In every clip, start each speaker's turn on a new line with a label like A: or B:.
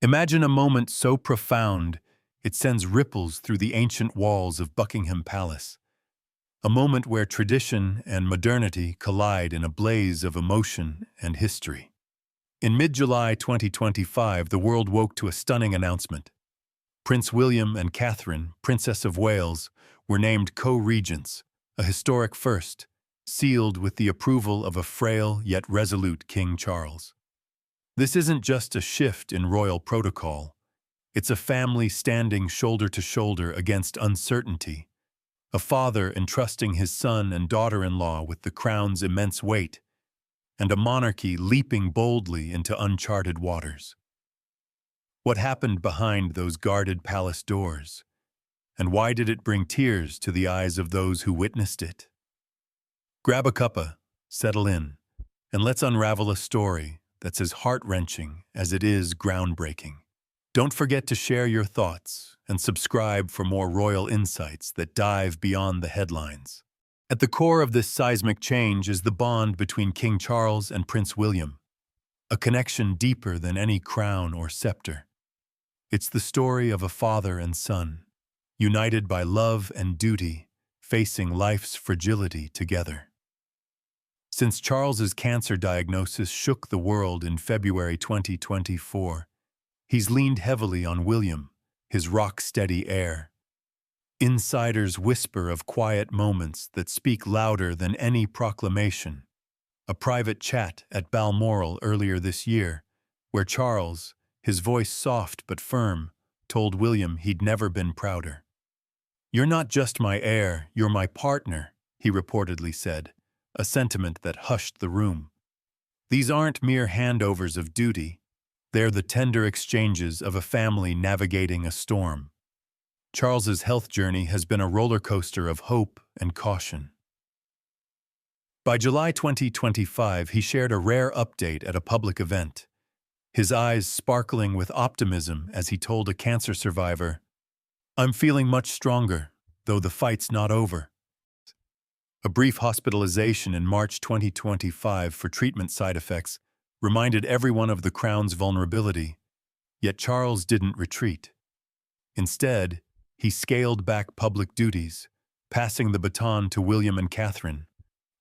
A: Imagine a moment so profound it sends ripples through the ancient walls of Buckingham Palace. A moment where tradition and modernity collide in a blaze of emotion and history. In mid-July 2025, the world woke to a stunning announcement. Prince William and Catherine, Princess of Wales, were named Co-Regents, a historic first, sealed with the approval of a frail yet resolute King Charles. This isn't just a shift in royal protocol. It's a family standing shoulder to shoulder against uncertainty, a father entrusting his son and daughter-in-law with the crown's immense weight, and a monarchy leaping boldly into uncharted waters. What happened behind those guarded palace doors? And why did it bring tears to the eyes of those who witnessed it? Grab a cuppa, settle in, and let's unravel a story that's as heart-wrenching as it is groundbreaking. Don't forget to share your thoughts and subscribe for more royal insights that dive beyond the headlines. At the core of this seismic change is the bond between King Charles and Prince William, a connection deeper than any crown or scepter. It's the story of a father and son, united by love and duty, facing life's fragility together. Since Charles's cancer diagnosis shook the world in February 2024, he's leaned heavily on William, his rock-steady heir. Insiders whisper of quiet moments that speak louder than any proclamation. A private chat at Balmoral earlier this year, where Charles, his voice soft but firm, told William he'd never been prouder. "You're not just my heir, you're my partner," he reportedly said, a sentiment that hushed the room. These aren't mere handovers of duty. They're the tender exchanges of a family navigating a storm. Charles's health journey has been a roller coaster of hope and caution. By July 2025, he shared a rare update at a public event, his eyes sparkling with optimism as he told a cancer survivor, "I'm feeling much stronger, though the fight's not over." A brief hospitalization in March 2025 for treatment side effects reminded everyone of the crown's vulnerability, yet Charles didn't retreat. Instead, he scaled back public duties, passing the baton to William and Catherine,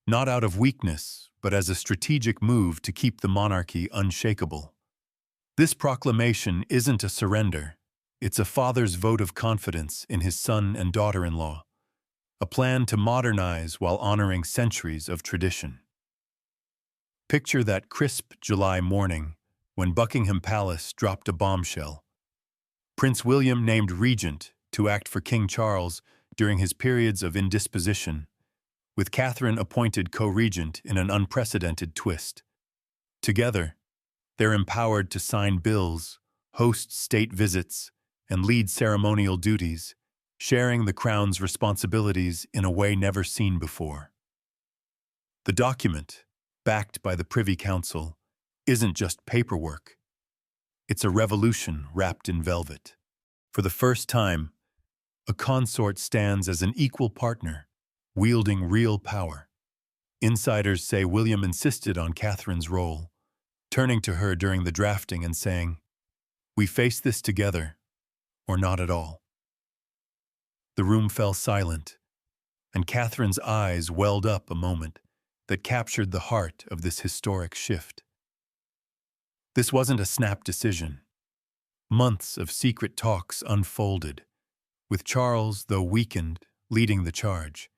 A: not out of weakness, but as a strategic move to keep the monarchy unshakable. This proclamation isn't a surrender. It's a father's vote of confidence in his son and daughter-in-law, a plan to modernize while honoring centuries of tradition. Picture that crisp July morning when Buckingham Palace dropped a bombshell. Prince William named regent to act for King Charles during his periods of indisposition, with Catherine appointed co-regent in an unprecedented twist. Together, they're empowered to sign bills, host state visits, and lead ceremonial duties, sharing the crown's responsibilities in a way never seen before. The document, backed by the Privy Council, isn't just paperwork. It's a revolution wrapped in velvet. For the first time, a consort stands as an equal partner, wielding real power. Insiders say William insisted on Catherine's role, turning to her during the drafting and saying, "We face this together, or not at all." The room fell silent, and Catherine's eyes welled up a moment that captured the heart of this historic shift. This wasn't a snap decision. Months of secret talks unfolded, with Charles, though weakened, leading the charge.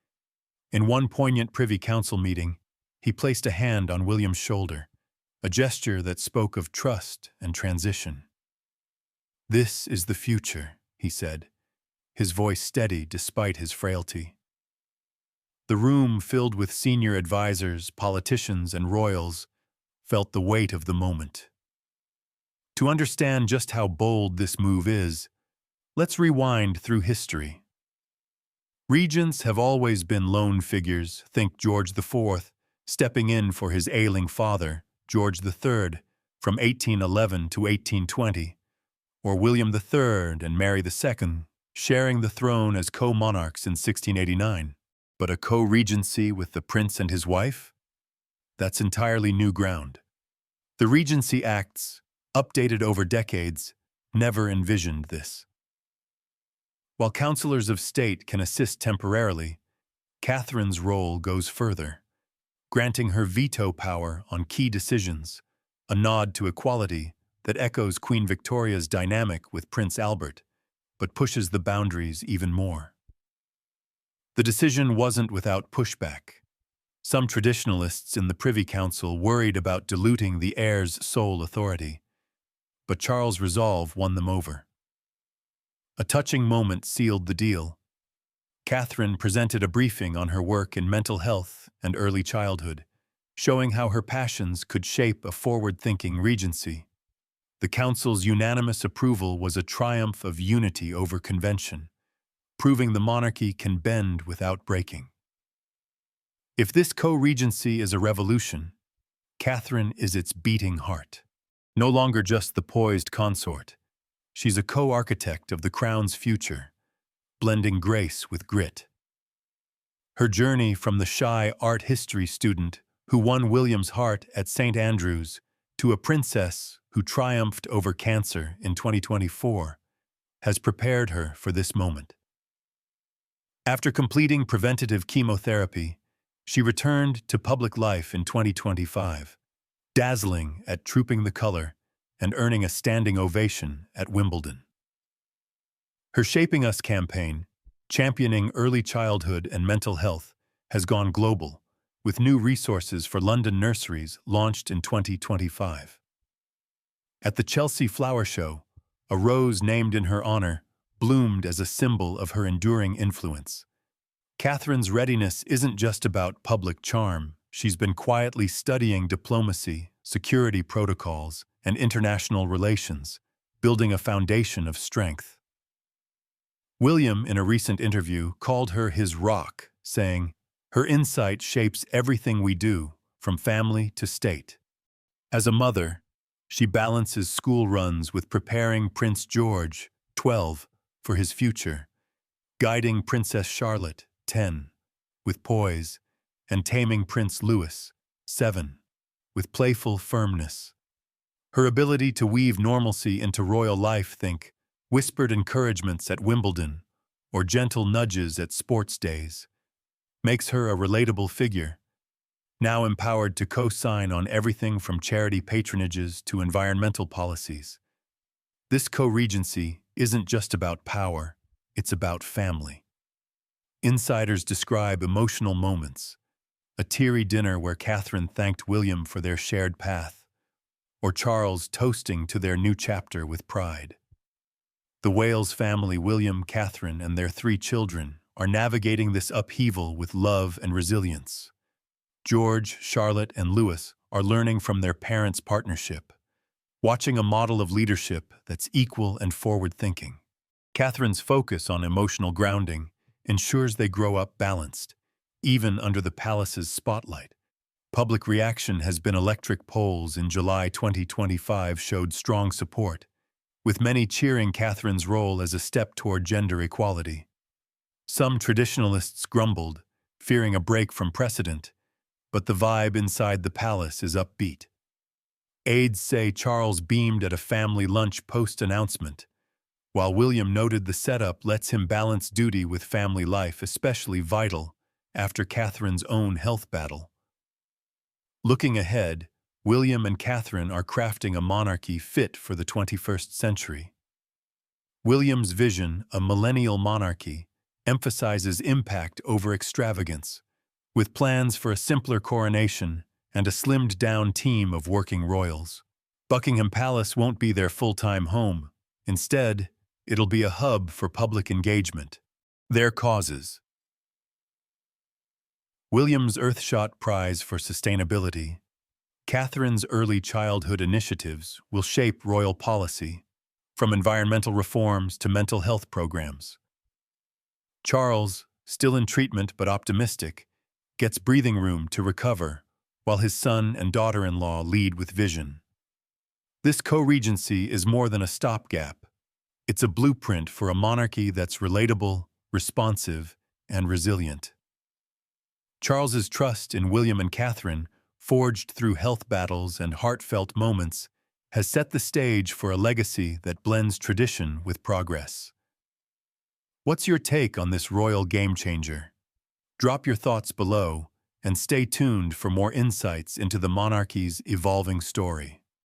A: In one poignant Privy Council meeting, he placed a hand on William's shoulder, a gesture that spoke of trust and transition. "This is the future," he said, his voice steady despite his frailty. The room, filled with senior advisors, politicians, and royals, felt the weight of the moment. To understand just how bold this move is, let's rewind through history. Regents have always been lone figures, think George IV, stepping in for his ailing father, George III, from 1811 to 1820, or William III and Mary II, sharing the throne as co-monarchs in 1689. But a co-regency with the prince and his wife? That's entirely new ground. The Regency Acts, updated over decades, never envisioned this. While councillors of state can assist temporarily, Catherine's role goes further, granting her veto power on key decisions, a nod to equality that echoes Queen Victoria's dynamic with Prince Albert, but pushes the boundaries even more. The decision wasn't without pushback. Some traditionalists in the Privy Council worried about diluting the heir's sole authority, but Charles' resolve won them over. A touching moment sealed the deal. Catherine presented a briefing on her work in mental health and early childhood, showing how her passions could shape a forward-thinking regency. The council's unanimous approval was a triumph of unity over convention, proving the monarchy can bend without breaking. If this co-regency is a revolution, Catherine is its beating heart. No longer just the poised consort, she's a co-architect of the crown's future, blending grace with grit. Her journey from the shy art history student who won William's heart at St. Andrews to a princess who triumphed over cancer in 2024 has prepared her for this moment. After completing preventative chemotherapy, she returned to public life in 2025, dazzling at Trooping the Colour and earning a standing ovation at Wimbledon. Her Shaping Us campaign, championing early childhood and mental health, has gone global, with new resources for London nurseries launched in 2025. At the Chelsea Flower Show, a rose named in her honor bloomed as a symbol of her enduring influence. Catherine's readiness isn't just about public charm. She's been quietly studying diplomacy, security protocols, and international relations, building a foundation of strength. William, in a recent interview, called her his rock, saying, "Her insight shapes everything we do, from family to state." As a mother, she balances school runs with preparing Prince George, 12, for his future, guiding Princess Charlotte, 10, with poise, and taming Prince Louis, 7, with playful firmness. Her ability to weave normalcy into royal life, think whispered encouragements at Wimbledon or gentle nudges at sports days, makes her a relatable figure, now empowered to co-sign on everything from charity patronages to environmental policies. This co-regency isn't just about power, it's about family. Insiders describe emotional moments, a teary dinner where Catherine thanked William for their shared path, or Charles toasting to their new chapter with pride. The Wales family, William, Catherine, and their 3 children, are navigating this upheaval with love and resilience. George, Charlotte, and Louis are learning from their parents' partnership, watching a model of leadership that's equal and forward-thinking. Catherine's focus on emotional grounding ensures they grow up balanced, even under the palace's spotlight. Public reaction has been electric. Polls in July 2025 showed strong support, with many cheering Catherine's role as a step toward gender equality. Some traditionalists grumbled, fearing a break from precedent, but the vibe inside the palace is upbeat. Aides say Charles beamed at a family lunch post-announcement, while William noted the setup lets him balance duty with family life, especially vital after Catherine's own health battle. Looking ahead, William and Catherine are crafting a monarchy fit for the 21st century. William's vision, a millennial monarchy, emphasizes impact over extravagance, with plans for a simpler coronation and a slimmed-down team of working royals. Buckingham Palace won't be their full-time home. Instead, it'll be a hub for public engagement. Their causes. William's Earthshot Prize for Sustainability. Catherine's early childhood initiatives will shape royal policy, from environmental reforms to mental health programs. Charles, still in treatment but optimistic, gets breathing room to recover, while his son and daughter-in-law lead with vision. This co-regency is more than a stopgap. It's a blueprint for a monarchy that's relatable, responsive, and resilient. Charles's trust in William and Catherine, forged through health battles and heartfelt moments, has set the stage for a legacy that blends tradition with progress. What's your take on this royal game-changer? Drop your thoughts below and stay tuned for more insights into the monarchy's evolving story.